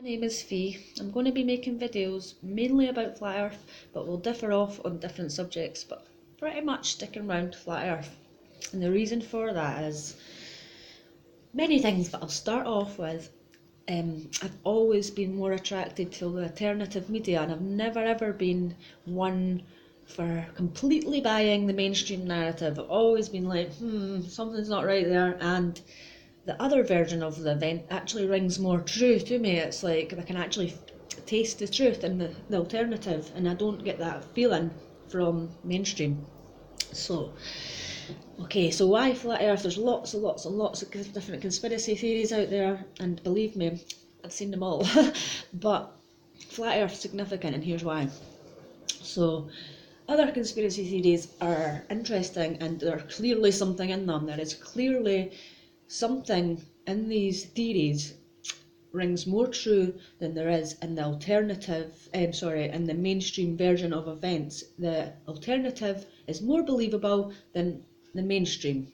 My name is Fee. I'm going to be making videos mainly about Flat Earth, but we'll differ off on different subjects, but pretty much sticking around Flat Earth. And the reason for that is many things, but I'll start off with I've always been more attracted to the alternative media, and I've never ever been one for completely buying the mainstream narrative. I've always been like, something's not right there, and the other version of the event actually rings more true to me. It's like I can actually taste the truth in the alternative, and I don't get that feeling from mainstream. So, okay, so why flat Earth? There's lots and lots and lots of different conspiracy theories out there, and believe me, I've seen them all. But flat Earth's significant, and here's why. So, other conspiracy theories are interesting, and there's clearly something in them. There is clearly something in these theories rings more true than there is in the in the mainstream version of events. The alternative is more believable than the mainstream,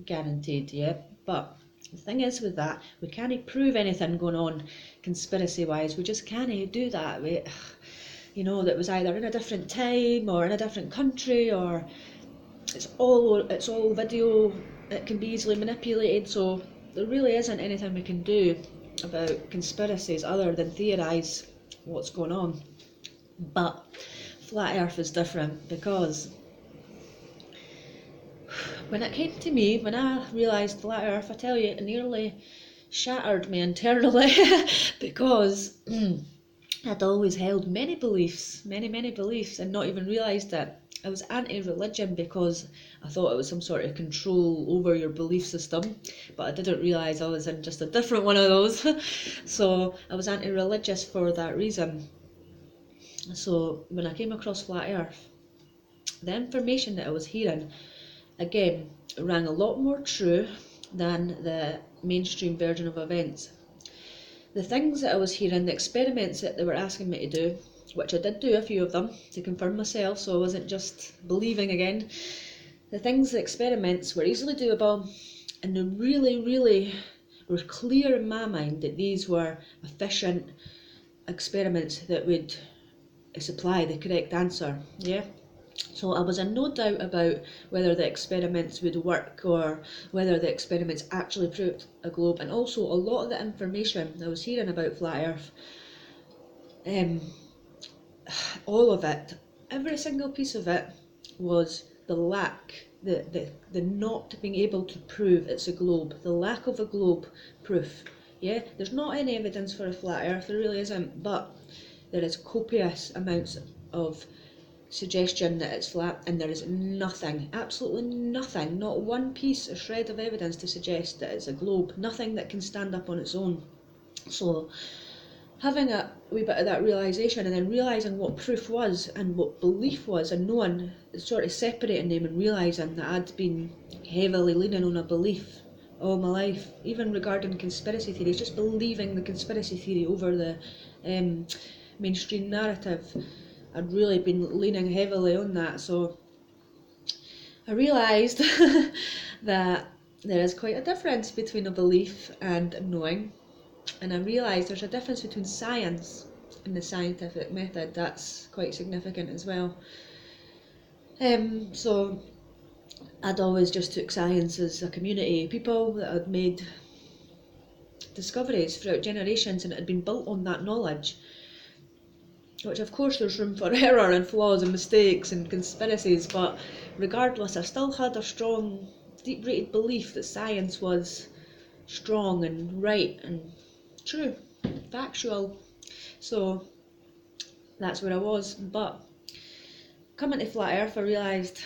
guaranteed, yeah. But the thing is with that, we can't prove anything going on conspiracy wise. We just can't do that. That was either in a different time or in a different country, or it's all video. It can be easily manipulated, so there really isn't anything we can do about conspiracies other than theorise what's going on. But flat earth is different, because when it came to me, when I realised flat earth, I tell you, it nearly shattered me internally because I'd always held many beliefs, many beliefs, and not even realised it. I was anti-religion because I thought it was some sort of control over your belief system, but I didn't realise I was in just a different one of those. So I was anti-religious for that reason. So when I came across Flat Earth, the information that I was hearing, again, rang a lot more true than the mainstream version of events. The things that I was hearing, the experiments that they were asking me to do, which I did do a few of them to confirm myself, so I wasn't just believing again. The experiments were easily doable, and they really were clear in my mind that these were efficient experiments that would supply the correct answer. Yeah. So I was in no doubt about whether the experiments would work or whether the experiments actually proved a globe. And also, a lot of the information I was hearing about Flat Earth, all of it, every single piece of it, was the not being able to prove it's a globe, the lack of a globe proof. Yeah, there's not any evidence for a flat earth, there really isn't, but there is copious amounts of suggestion that it's flat, and there is nothing, absolutely nothing, not one piece, a shred of evidence to suggest that it's a globe, nothing that can stand up on its own. So having a wee bit of that realisation, and then realising what proof was and what belief was, and knowing, sort of separating them, and realising that I'd been heavily leaning on a belief all my life, even regarding conspiracy theories, just believing the conspiracy theory over the mainstream narrative. I'd really been leaning heavily on that, so I realised that there is quite a difference between a belief and knowing. And I realised there's a difference between science and the scientific method. That's quite significant as well. So I'd always just took science as a community of people that had made discoveries throughout generations, and it had been built on that knowledge, which of course there's room for error and flaws and mistakes and conspiracies, but regardless, I still had a strong, deep-rooted belief that science was strong and right and true, factual. So that's where I was. But coming to Flat Earth, I realised,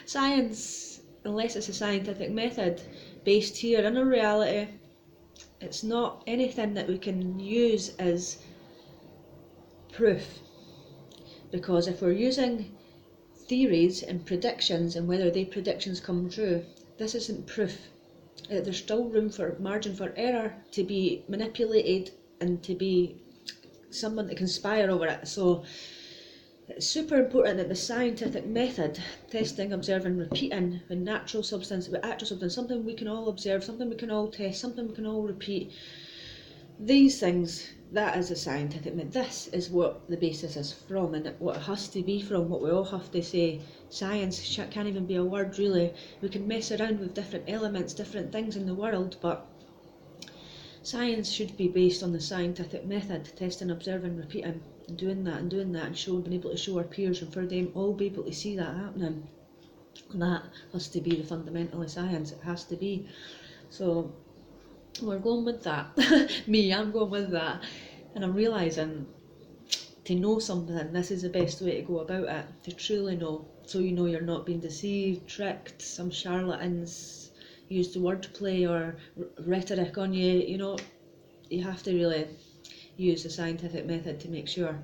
science, unless it's a scientific method based here in a reality, it's not anything that we can use as proof. Because if we're using theories and predictions, and whether they predictions come true, this isn't proof. There's still room for margin for error to be manipulated and to be someone to conspire over it. So it's super important that the scientific method, testing, observing, repeating, the natural substance, the actual substance, something we can all observe, something we can all test, something we can all repeat, these things, that is a scientific myth. This is what the basis is from, and what it has to be from, what we all have to say. Science can't even be a word, really. We can mess around with different elements, different things in the world, but science should be based on the scientific method, testing, observing, repeating, and doing that and showing, being able to show our peers, and for them all be able to see that happening. And that has to be the fundamentally science, it has to be. So we're going with that. I'm going with that. And I'm realising, to know something, this is the best way to go about it, to truly know. So you know you're not being deceived, tricked, some charlatans use the wordplay or rhetoric on you, you know. You have to really use the scientific method to make sure.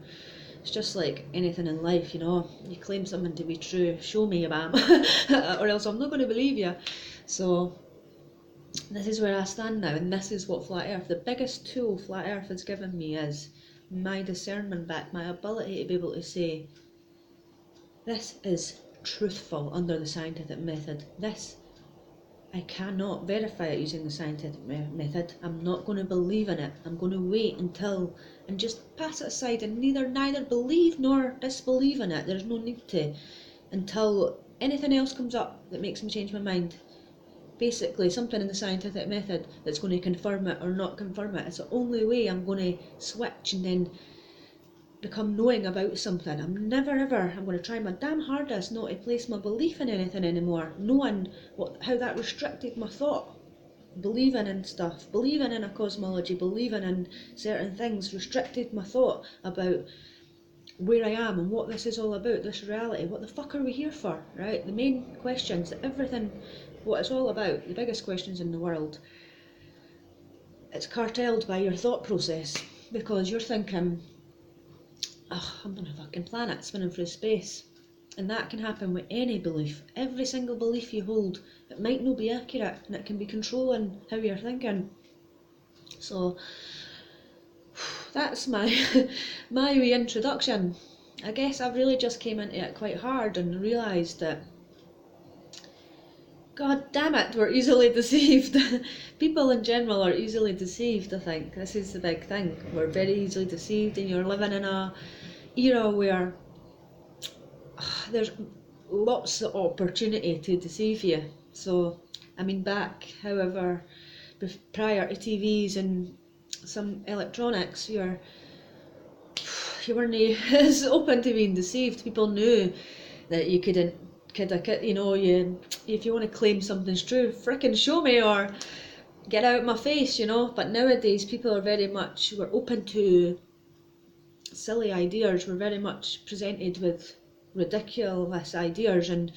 It's just like anything in life, you know. You claim something to be true, show me, bam, or else I'm not going to believe you. So this is where I stand now, and this is what Flat Earth, the biggest tool Flat Earth has given me, is my discernment back, my ability to be able to say, this is truthful under the scientific method. This, I cannot verify it using the scientific method. I'm not going to believe in it. I'm going to wait until, and just pass it aside, and neither believe nor disbelieve in it. There's no need to, until anything else comes up that makes me change my mind. Basically, something in the scientific method that's going to confirm it or not confirm it. It's the only way I'm going to switch and then become knowing about something. I'm going to try my damn hardest not to place my belief in anything anymore, knowing how that restricted my thought. Believing in stuff, believing in a cosmology, believing in certain things restricted my thought about where I am and what this is all about, this reality. What the fuck are we here for, right? The main questions, everything, what it's all about, the biggest questions in the world, it's cartelled by your thought process, because you're thinking, I'm on a fucking planet spinning through space. And that can happen with any belief. Every single belief you hold, it might not be accurate, and it can be controlling how you're thinking. So that's my my reintroduction. I guess I've really just came into it quite hard and realised that, god damn it, we're easily deceived. People in general are easily deceived, I think. This is the big thing. We're very easily deceived, and you're living in a era where there's lots of opportunity to deceive you. So, I mean, back, however, prior to TVs and some electronics, you weren't as open to being deceived. People knew that you couldn't, you know, if you want to claim something's true, frickin' show me, or get out of my face, you know. But nowadays, people are we're open to silly ideas. We're very much presented with ridiculous ideas and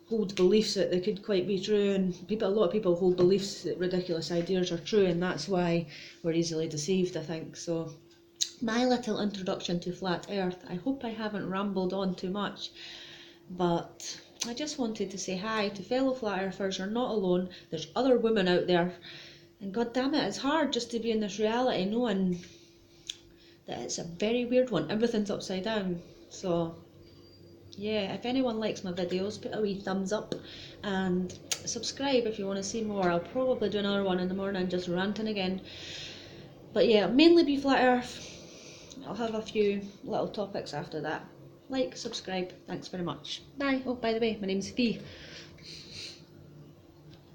hold beliefs that they could quite be true, and a lot of people hold beliefs that ridiculous ideas are true, and that's why we're easily deceived, I think. So my little introduction to Flat Earth, I hope I haven't rambled on too much, but I just wanted to say hi to fellow Flat Earthers. You're not alone, there's other women out there, and god damn it, it's hard just to be in this reality knowing that it's a very weird one. Everything's upside down. So yeah, if anyone likes my videos, put a wee thumbs up and subscribe if you want to see more. I'll probably do another one in the morning, just ranting again. But yeah, mainly be Flat Earth. I'll have a few little topics after that. Like, subscribe, thanks very much. Bye. Oh, by the way, my name's Fee.